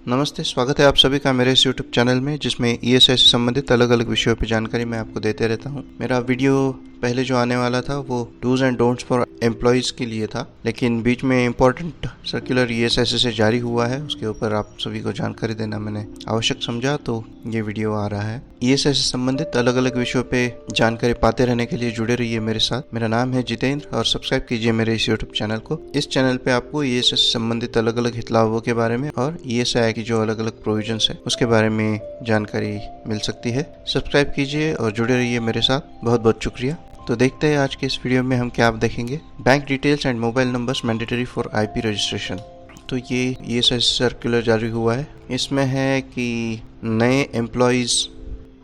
नमस्ते, स्वागत है आप सभी का मेरे इस YouTube चैनल में, जिसमें ESI से संबंधित अलग अलग विषयों पर जानकारी मैं आपको देते रहता हूं। मेरा वीडियो पहले जो आने वाला था वो dos and don'ts for employees के लिए था, लेकिन बीच में इम्पोर्टेंट सर्कुलर ESI से जारी हुआ है, उसके ऊपर आप सभी को जानकारी देना मैंने आवश्यक समझा, तो ये वीडियो आ रहा है। ESI से संबंधित अलग अलग विषयों पे जानकारी पाते रहने के लिए जुड़े रहिए मेरे साथ। मेरा नाम है जितेंद्र और सब्सक्राइब कीजिए मेरे इस YouTube चैनल को। इस चैनल पे आपको ESI से संबंधित अलग अलग हित लाभों के बारे में और ESI की जो अलग अलग प्रोविजंस है उसके बारे में जानकारी मिल सकती है। सब्सक्राइब कीजिए और जुड़े रहिए मेरे साथ। बहुत बहुत शुक्रिया। तो देखते हैं आज के इस वीडियो में हम क्या देखेंगे। Bank details and mobile numbers mandatory for IP registration. तो ये ESI सर्कुलर जारी हुआ है। इसमें है कि नए एम्प्लॉयज़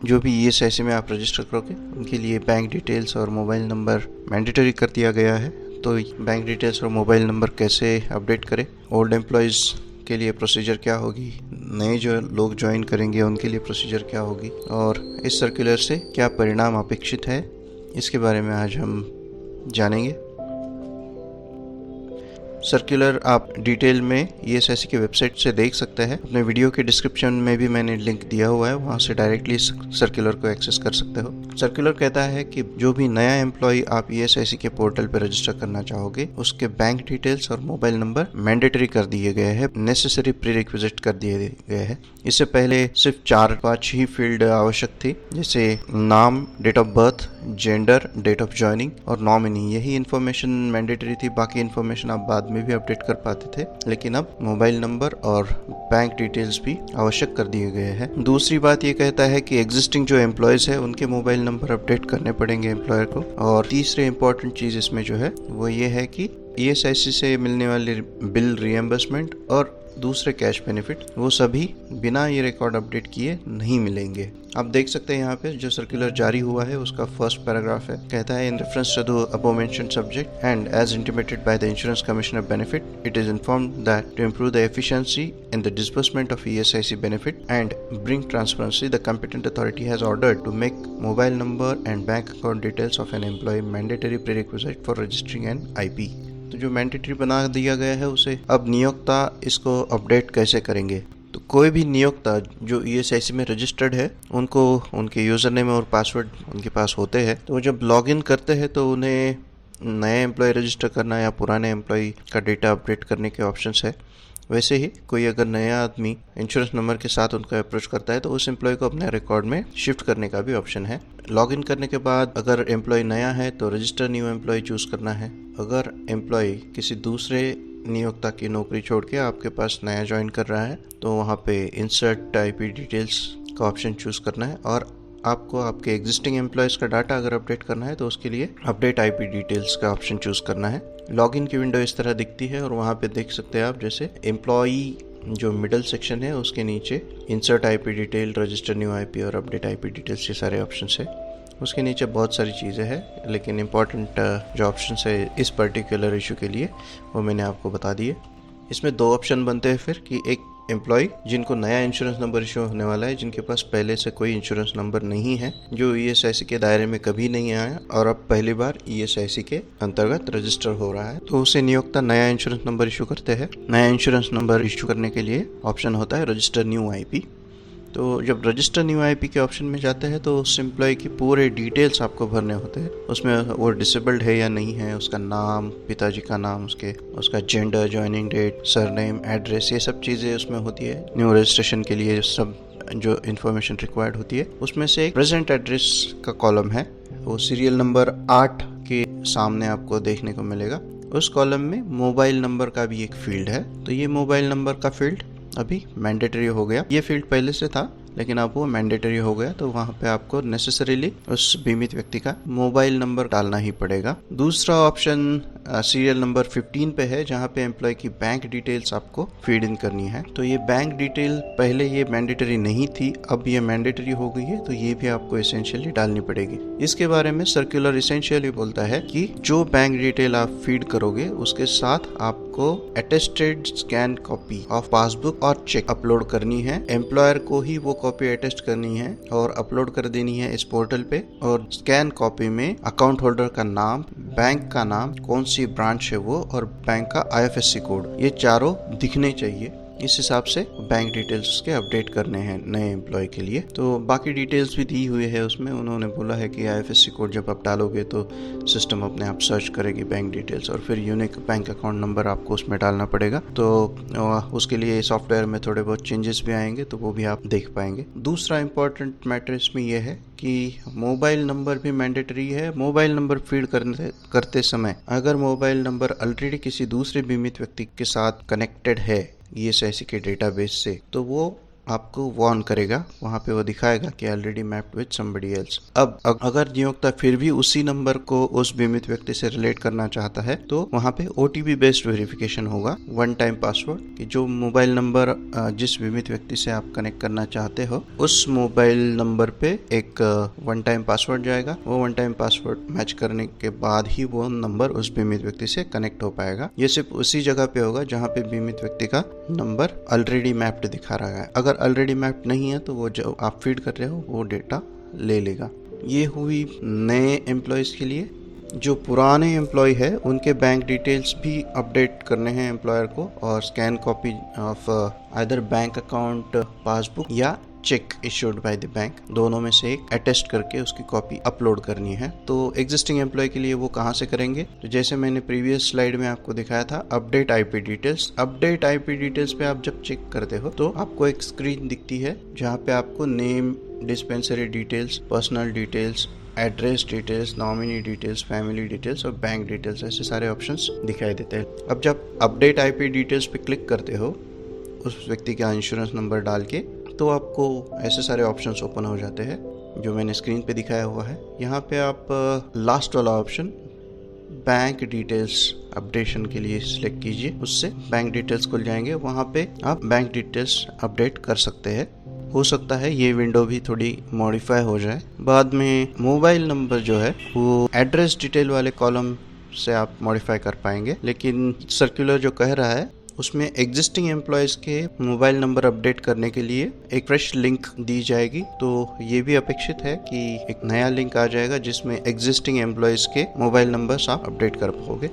जो भी ESI में आप रजिस्टर करोगे उनके लिए बैंक डिटेल्स और मोबाइल नंबर मैंडेटरी कर दिया गया है। तो बैंक डिटेल्स और मोबाइल नंबर कैसे अपडेट करें, ओल्ड एम्प्लॉयज़ के लिए प्रोसीजर क्या होगी, नए जो लोग ज्वाइन करेंगे उनके लिए प्रोसीजर क्या होगी, और इस सर्कुलर से क्या परिणाम अपेक्षित है, इसके बारे में आज हम जानेंगे। सर्कुलर आप डिटेल में ESI की वेबसाइट से देख सकते हैं। अपने वीडियो के डिस्क्रिप्शन में भी मैंने लिंक दिया हुआ है, वहां से डायरेक्टली सर्कुलर को एक्सेस कर सकते हो। सर्कुलर कहता है कि जो भी नया एम्प्लॉय आप ESI के पोर्टल पर रजिस्टर करना चाहोगे उसके बैंक डिटेल्स और मोबाइल नंबर मैंडेटरी कर दिए गए हैं, नेसेसरी प्रीरिक्विजिट कर दिए गए हैं। इससे पहले सिर्फ 4-5 ही फील्ड आवश्यक थी, जैसे नाम, date of birth, gender, date of joining और नॉमिनी। यही इन्फॉर्मेशन मैंडेटरी थी, बाकी इन्फॉर्मेशन आप बाद में भी अपडेट कर पाते थे, लेकिन अब मोबाइल नंबर और बैंक डिटेल्स भी आवश्यक कर दिए गए हैं। दूसरी बात ये कहता है कि एग्जिस्टिंग जो एम्प्लॉयज है उनके मोबाइल नंबर अपडेट करने पड़ेंगे एम्प्लॉयर को। और तीसरी इंपॉर्टेंट चीज इसमें जो है वो ये है कि ESI से मिलने वाले बिल रिएम्बर्समेंट और दूसरे कैश बेनिफिट वो सभी बिना ये रिकॉर्ड अपडेट किए नहीं मिलेंगे। आप देख सकते हैं यहाँ पे जो सर्कुलर जारी हुआ है उसका फर्स्ट पैराग्राफ है, कहता है in reference to the above mentioned subject and as intimated by the insurance commissioner benefit it is informed that to improve the efficiency in the disbursement of ESI benefit and bring transparency the competent authority has ordered to make mobile number and bank account details of an employee mandatory prerequisite for registering an IP। तो जो mandatory बना दिया गया है उसे अब नियोक्ता इसको अपडेट कैसे करेंगे। तो कोई भी नियोक्ता जो ESI में रजिस्टर्ड है उनको उनके यूज़र नेम और पासवर्ड उनके पास होते हैं, तो जब लॉगिन करते हैं तो उन्हें नए एम्प्लॉय रजिस्टर करना या पुराने एम्प्लॉय का डेटा अपडेट करने के ऑप्शंस है। वैसे ही कोई अगर नया आदमी इंश्योरेंस नंबर के साथ उनको अप्रोच करता है तो उस एम्प्लॉय को अपने रिकॉर्ड में शिफ्ट करने का भी ऑप्शन है। लॉगिन करने के बाद अगर एम्प्लॉय नया है तो रजिस्टर न्यू एम्प्लॉय चूज़ करना है। अगर एम्प्लॉय किसी दूसरे नियोक्ता की नौकरी छोड़ के आपके पास नया ज्वाइन कर रहा है तो वहाँ पे इंसर्ट IP डिटेल्स का ऑप्शन चूज़ करना है। और आपको आपके एग्जिस्टिंग एम्प्लॉयज़ का डाटा अगर अपडेट करना है तो उसके लिए अपडेट IP डिटेल्स का ऑप्शन चूज़ करना है। लॉगिन की विंडो इस तरह दिखती है और वहाँ पे देख सकते हैं आप जैसे एम्प्लॉई जो मिडल सेक्शन है उसके नीचे insert IP detail, register new IP और अपडेट IP डिटेल्स, ये सारे ऑप्शंस है। उसके नीचे बहुत सारी चीज़ें हैं, लेकिन इम्पॉर्टेंट जो ऑप्शंस है इस पर्टिकुलर इशू के लिए वो मैंने आपको बता दिए। इसमें 2 ऑप्शन बनते हैं फिर कि एक एम्प्लॉय जिनको नया इंश्योरेंस नंबर इशू होने वाला है, जिनके पास पहले से कोई इंश्योरेंस नंबर नहीं है, जो ESI के दायरे में कभी नहीं आया और अब पहली बार ESI के अंतर्गत रजिस्टर हो रहा है, तो उसे नियोक्ता नया इंश्योरेंस नंबर इशू करते हैं। नया इंश्योरेंस नंबर इशू करने के लिए ऑप्शन होता है रजिस्टर न्यू IP। तो जब रजिस्टर न्यू IP के ऑप्शन में जाते हैं तो उस एम्प्लॉय की पूरे डिटेल्स आपको भरने होते हैं। उसमें वो डिसेबल्ड है या नहीं है, उसका नाम, पिताजी का नाम, उसका gender, joining date, surname, address, ये सब चीज़ें उसमें होती है। न्यू रजिस्ट्रेशन के लिए सब जो इन्फॉर्मेशन रिक्वायर्ड होती है उसमें से एक प्रेजेंट एड्रेस का कॉलम है, वो सीरियल नंबर 8 के सामने आपको देखने को मिलेगा। उस कॉलम में मोबाइल नंबर का भी एक फील्ड है, तो ये मोबाइल नंबर का फील्ड अभी मैंडेटरी हो गया। ये फील्ड पहले से था लेकिन अब वो मैंडेटरी हो गया, तो वहाँ पे आपको नेसेसरीली उस बीमित व्यक्ति का मोबाइल नंबर डालना ही पड़ेगा। दूसरा ऑप्शन सीरियल नंबर 15 पे है, जहाँ पे एम्प्लॉय की बैंक डिटेल्स आपको फीड इन करनी है। तो ये बैंक डिटेल पहले ये मैंडेटरी नहीं थी, अब ये मैंडेटरी हो गई है, तो ये भी आपको एसेंशियली डालनी पड़ेगी। इसके बारे में सर्कुलर एसेंशियली बोलता है कि जो बैंक डिटेल आप फीड करोगे उसके साथ आपको attested scan copy of passbook और चेक अपलोड करनी है। एम्प्लॉयर को ही वो कॉपी अटेस्ट करनी है और अपलोड कर देनी है इस पोर्टल पे। और स्कैन कॉपी में अकाउंट होल्डर का नाम, बैंक का नाम, कौन सी ब्रांच है वो, और बैंक का IFSC कोड, ये चारों दिखने चाहिए। इस हिसाब से बैंक डिटेल्स उसके अपडेट करने हैं नए एम्प्लॉय के लिए। तो बाकी डिटेल्स भी दी हुई है उसमें। उन्होंने बोला है कि IFSC कोड जब आप डालोगे तो सिस्टम अपने आप सर्च करेगी बैंक डिटेल्स, और फिर यूनिक बैंक अकाउंट नंबर आपको उसमें डालना पड़ेगा। तो उसके लिए सॉफ्टवेयर में थोड़े बहुत चेंजेस भी आएंगे, तो वो भी आप देख पाएंगे। दूसरा इंपॉर्टेंट मैटर इसमें यह है कि मोबाइल नंबर भी मैंडेटरी है। मोबाइल नंबर फीड करते समय अगर मोबाइल नंबर ऑलरेडी किसी दूसरे बीमित व्यक्ति के साथ कनेक्टेड है ESIC के डेटाबेस से, तो वो आपको वार्न करेगा। वहाँ पे वो दिखाएगा कि already mapped with somebody else. अब अगर नियोक्ता फिर भी उसी नंबर को उस बीमित व्यक्ति से रिलेट करना चाहता है, तो वहाँ पे OTP बेस्ड वेरिफिकेशन होगा, वन टाइम पासवर्ड, कि जो मोबाइल नंबर जिस बीमित व्यक्ति से आप कनेक्ट करना चाहते हो उस मोबाइल नंबर पे एक वन टाइम पासवर्ड जाएगा। वो वन टाइम पासवर्ड मैच करने के बाद ही वो नंबर उस बीमित व्यक्ति से कनेक्ट हो पाएगा। ये सिर्फ उसी जगह पे होगा जहाँ पे बीमित व्यक्ति का नंबर ऑलरेडी मैप्ड दिखा रहा है। अगर ऑलरेडी मैप्ड नहीं है तो वो जो आप फीड कर रहे हो वो डेटा ले लेगा। ये हुई नए एम्प्लॉयज के लिए। जो पुराने एम्प्लॉय है उनके बैंक डिटेल्स भी अपडेट करने हैं एम्प्लॉयर को, और scan copy of either bank account passbook या cheque issued by the bank, दोनों में से एक अटेस्ट करके उसकी कॉपी अपलोड करनी है। तो एग्जिस्टिंग एम्प्लॉय के लिए वो कहाँ से करेंगे? तो जैसे मैंने प्रीवियस स्लाइड में आपको दिखाया था, update IP details. Update IP details पे आप जब चेक करते हो तो आपको एक स्क्रीन दिखती है जहाँ पे आपको name, dispensary details, personal details, address details, nominee details, family details और बैंक डिटेल्स, ऐसे सारे ऑप्शंस दिखाई देते हैं। अब जब अपडेट IP डिटेल्स पे क्लिक करते हो उस व्यक्ति का इंश्योरेंस नंबर डाल के, तो आपको ऐसे सारे ऑप्शंस ओपन हो जाते हैं जो मैंने स्क्रीन पे दिखाया हुआ है। यहाँ पे आप लास्ट वाला ऑप्शन बैंक डिटेल्स अपडेशन के लिए सिलेक्ट कीजिए, उससे बैंक डिटेल्स खुल जाएंगे। वहाँ पे आप बैंक डिटेल्स अपडेट कर सकते हैं। हो सकता है ये विंडो भी थोड़ी मॉडिफाई हो जाए बाद में। मोबाइल नंबर जो है वो एड्रेस डिटेल वाले कॉलम से आप मॉडिफाई कर पाएंगे, लेकिन सर्कुलर जो कह रहा है उसमें एग्जिस्टिंग एम्प्लॉयज़ के मोबाइल नंबर अपडेट करने के लिए एक फ्रेश लिंक दी जाएगी। तो ये भी अपेक्षित है कि एक नया लिंक आ जाएगा जिसमें एग्जिस्टिंग एम्प्लॉयज़ के मोबाइल नंबर्स आप अपडेट कर पाओगे।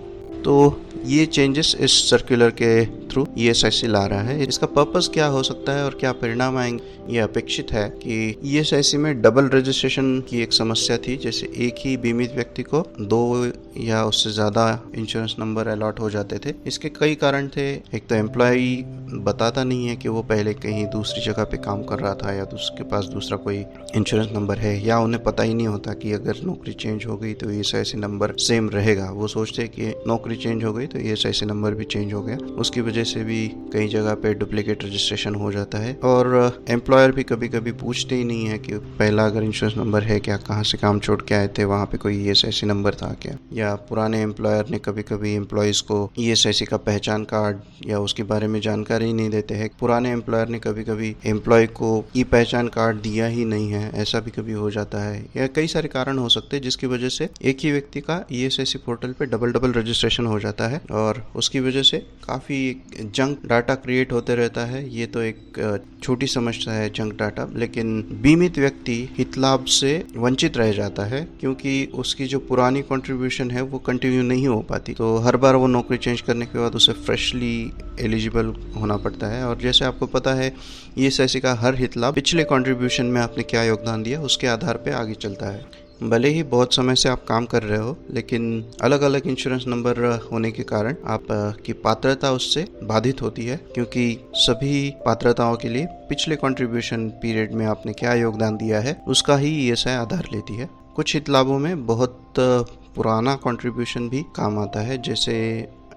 तो ये चेंजेस इस सर्कुलर के थ्रू ESIC ला रहा है। इसका पर्पस क्या हो सकता है और क्या परिणाम आएंगे, ये अपेक्षित है कि ESIC में डबल रजिस्ट्रेशन की एक समस्या थी। जैसे एक ही बीमित व्यक्ति को 2 या उससे ज़्यादा इंश्योरेंस नंबर अलॉट हो जाते थे। इसके कई कारण थे। एक तो एम्प्लॉय बताता नहीं है कि वो पहले कहीं दूसरी जगह पे काम कर रहा था या उसके पास दूसरा कोई इंश्योरेंस नंबर है, या उन्हें पता ही नहीं होता कि अगर नौकरी चेंज हो गई तो ESIC नंबर सेम रहेगा। वो सोचते कि नौकरी चेंज हो गई तो ESIC नंबर भी चेंज हो गया। उसकी वजह से भी कई जगह पे डुप्लीकेट रजिस्ट्रेशन हो जाता है। और एम्प्लॉयर भी कभी कभी पूछते ही नहीं है कि पहला अगर इंश्योरेंस नंबर है क्या, कहाँ से काम छोड़ के आए थे, वहाँ पे कोई ESIC नंबर था क्या। या पुराने एम्प्लॉयर ने कभी कभी एम्प्लॉयज़ को ESIC का पहचान कार्ड या उसके बारे में जानकारी नहीं देते हैं। पुराने एम्प्लॉयर ने कभी कभी एम्प्लॉय को पहचान कार्ड दिया ही नहीं है, ऐसा भी कभी हो जाता है। या कई सारे कारण हो सकते हैं जिसकी वजह से एक ही व्यक्ति का ESIC पोर्टल पे डबल रजिस्ट्रेशन हो जाता है, और उसकी वजह से काफ़ी जंक डाटा क्रिएट होते रहता है। ये तो एक छोटी समस्या है जंक डाटा, लेकिन बीमित व्यक्ति हितलाभ से वंचित रह जाता है क्योंकि उसकी जो पुरानी कंट्रीब्यूशन है वो कंटिन्यू नहीं हो पाती। तो हर बार वो नौकरी चेंज करने के बाद उसे फ्रेशली एलिजिबल होना पड़ता है। और जैसे आपको पता है ESIC का हर हितलाभ पिछले कंट्रीब्यूशन में आपने क्या योगदान दिया उसके आधार पे आगे चलता है। भले ही बहुत समय से आप काम कर रहे हो, लेकिन अलग अलग इंश्योरेंस नंबर होने के कारण आप की पात्रता उससे बाधित होती है, क्योंकि सभी पात्रताओं के लिए पिछले कंट्रीब्यूशन पीरियड में आपने क्या योगदान दिया है उसका ही ESI आधार लेती है। कुछ हितलाभों में बहुत पुराना कंट्रीब्यूशन भी काम आता है, जैसे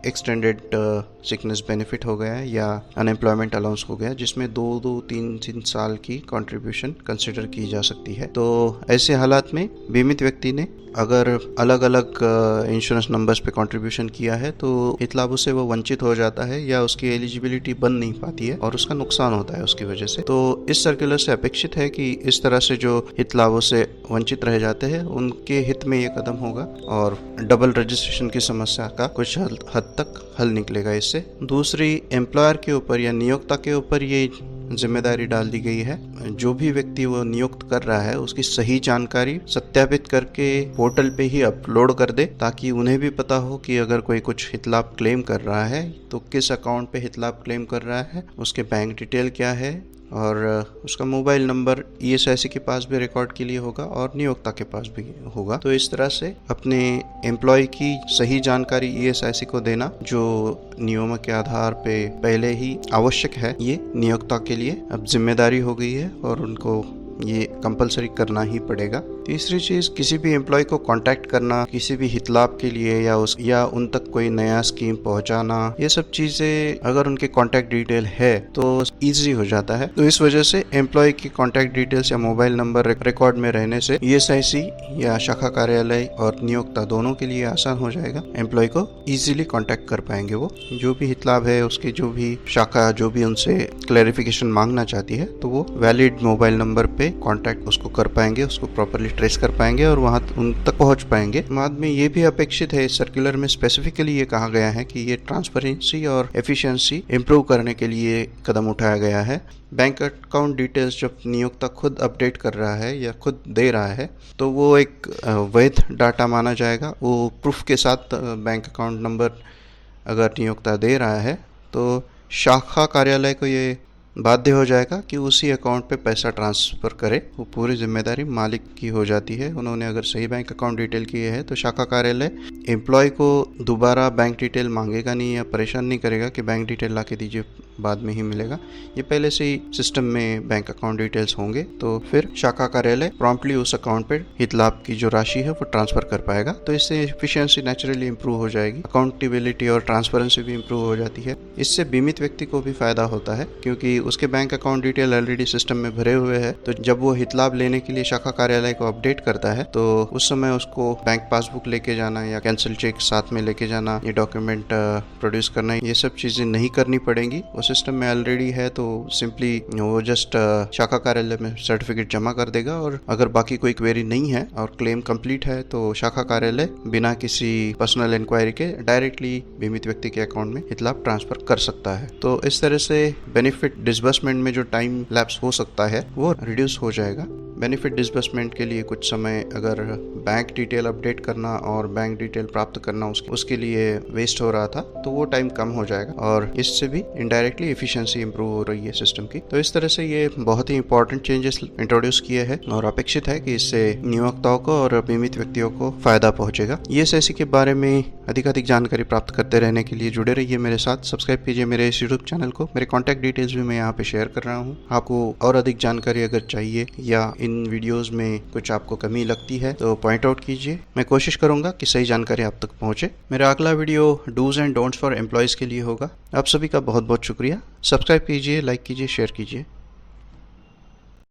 एक्सटेंडेड सिकनेस बेनिफिट हो गया या अनएम्प्लॉयमेंट अलाउंस हो गया, जिसमें 2-3 साल की कंट्रीब्यूशन कंसिडर की जा सकती है। तो ऐसे हालात में बीमित व्यक्ति ने अगर अलग अलग इंश्योरेंस नंबर्स पे कंट्रीब्यूशन किया है तो हितलाभों से वो वंचित हो जाता है या उसकी एलिजिबिलिटी बन नहीं पाती है और उसका नुकसान होता है उसकी वजह से। तो इस सर्कुलर से अपेक्षित है कि इस तरह से जो हितलाभों से वंचित रह जाते हैं उनके हित में ये कदम होगा और डबल रजिस्ट्रेशन की समस्या का कुछ हद तक हल निकलेगा इससे। दूसरी, एम्प्लॉयर के ऊपर या नियोक्ता के ऊपर ये जिम्मेदारी डाल दी गई है। जो भी व्यक्ति वो नियुक्त कर रहा है उसकी सही जानकारी सत्यापित करके पोर्टल पे ही अपलोड कर दे, ताकि उन्हें भी पता हो कि अगर कोई कुछ हितलाभ क्लेम कर रहा है तो किस अकाउंट पे हितलाभ क्लेम कर रहा है, उसके बैंक डिटेल क्या है और उसका मोबाइल नंबर ईएसआईसी के पास भी रिकॉर्ड के लिए होगा और नियोक्ता के पास भी होगा। तो इस तरह से अपने एम्प्लॉय की सही जानकारी ईएसआईसी को देना, जो नियमों के आधार पे पहले ही आवश्यक है, ये नियोक्ता के लिए अब जिम्मेदारी हो गई है और उनको ये कंपलसरी करना ही पड़ेगा। तीसरी चीज, किसी भी एम्प्लॉय को कांटेक्ट करना किसी भी हितलाभ के लिए या उन तक कोई नया स्कीम पहुंचाना, ये सब चीजें अगर उनके कांटेक्ट डिटेल है तो इजी हो जाता है। तो इस वजह से एम्प्लॉय की कांटेक्ट डिटेल्स या मोबाइल नंबर रिकॉर्ड में रहने से ईएसआईसी या शाखा कार्यालय और नियोक्ता दोनों के लिए आसान हो जाएगा। एम्प्लॉय को इजीली कांटेक्ट कर पाएंगे, वो जो भी हितलाभ है उसकी जो भी शाखा जो भी उनसे क्लैरिफिकेशन मांगना चाहती है तो वो वैलिड मोबाइल नंबर पे कांटेक्ट उसको कर पाएंगे, उसको प्रॉपर्ली ट्रेस कर पाएंगे और वहां उन तक पहुंच पाएंगे। बाद में ये भी अपेक्षित है, इस सर्कुलर में स्पेसिफिकली ये कहा गया है कि ये ट्रांसपेरेंसी और एफिशिएंसी इंप्रूव करने के लिए कदम उठाया गया है। बैंक अकाउंट डिटेल्स जब नियोक्ता खुद अपडेट कर रहा है या खुद दे रहा है तो वो एक वैध डाटा माना जाएगा। वो प्रूफ के साथ बैंक अकाउंट नंबर अगर नियोक्ता दे रहा है तो शाखा कार्यालय को ये बाध्य हो जाएगा कि उसी अकाउंट पे पैसा ट्रांसफ़र करे। वो पूरी जिम्मेदारी मालिक की हो जाती है। उन्होंने अगर सही बैंक अकाउंट डिटेल किए है तो शाखा कार्यालय एम्प्लॉय को दोबारा बैंक डिटेल मांगेगा नहीं या परेशान नहीं करेगा कि बैंक डिटेल ला के दीजिए, बाद में ही मिलेगा। ये पहले से ही सिस्टम में बैंक अकाउंट डिटेल्स होंगे तो फिर शाखा कार्यालय प्रॉम्प्टली उस अकाउंट पे हितलाभ की जो राशि है वो ट्रांसफ़र कर पाएगा। तो इससे एफिशिएंसी नेचुरली इंप्रूव हो जाएगी, अकाउंटेबिलिटी और ट्रांसपेरेंसी भी इंप्रूव हो जाती है। इससे बीमित व्यक्ति को भी फायदा होता है क्योंकि उसके bank account detail already system में भरे हुए हैं। तो जब वो हितलाभ लेने के लिए शाखा कार्यालय को अपडेट करता है तो उस समय उसको बैंक पासबुक लेके जाना या कैंसिल चेक साथ में लेके जाना, ये डॉक्यूमेंट प्रोड्यूस करना, ये सब चीजें नहीं करनी पड़ेंगी। वो सिस्टम में ऑलरेडी है तो सिंपली वो जस्ट शाखा कार्यालय में सर्टिफिकेट जमा कर देगा और अगर बाकी कोई क्वेरी नहीं है और क्लेम कंप्लीट है तो शाखा कार्यालय बिना किसी पर्सनल इंक्वायरी के डायरेक्टली बीमित व्यक्ति के अकाउंट में हितलाभ ट्रांसफर कर सकता है। तो इस तरह से बेनिफिट डिसबर्समेंट में जो टाइम लैप्स हो सकता है वो रिड्यूस हो जाएगा। बेनिफिट डिसबर्समेंट के लिए कुछ समय अगर बैंक डिटेल अपडेट करना और बैंक डिटेल प्राप्त करना उसके लिए वेस्ट हो रहा था तो वो टाइम कम हो जाएगा और इससे भी इनडायरेक्टली एफिशिएंसी इंप्रूव हो रही है सिस्टम की। तो इस तरह से ये बहुत ही इंपॉर्टेंट चेंजेस इंट्रोड्यूस किए हैं और अपेक्षित है कि इससे नियोक्ताओं को और बीमित व्यक्तियों को फायदा पहुंचेगा। ईएसआईसी के बारे में अधिकाधिक जानकारी प्राप्त करते रहने के लिए जुड़े रहिए मेरे साथ, सब्सक्राइब कीजिए मेरे इस यूट्यूब चैनल को। मेरे कॉन्टैक्ट डिटेल्स भी मैं यहाँ पे शेयर कर रहा हूँ। आपको और अधिक जानकारी अगर चाहिए या इन वीडियोस में कुछ आपको कमी लगती है तो पॉइंट आउट कीजिए। मैं कोशिश करूंगा कि सही जानकारी आप तक पहुंचे। मेरा अगला video dos and don'ts for employees के लिए होगा। आप सभी का बहुत बहुत शुक्रिया। सब्सक्राइब कीजिए, लाइक कीजिए, शेयर कीजिए।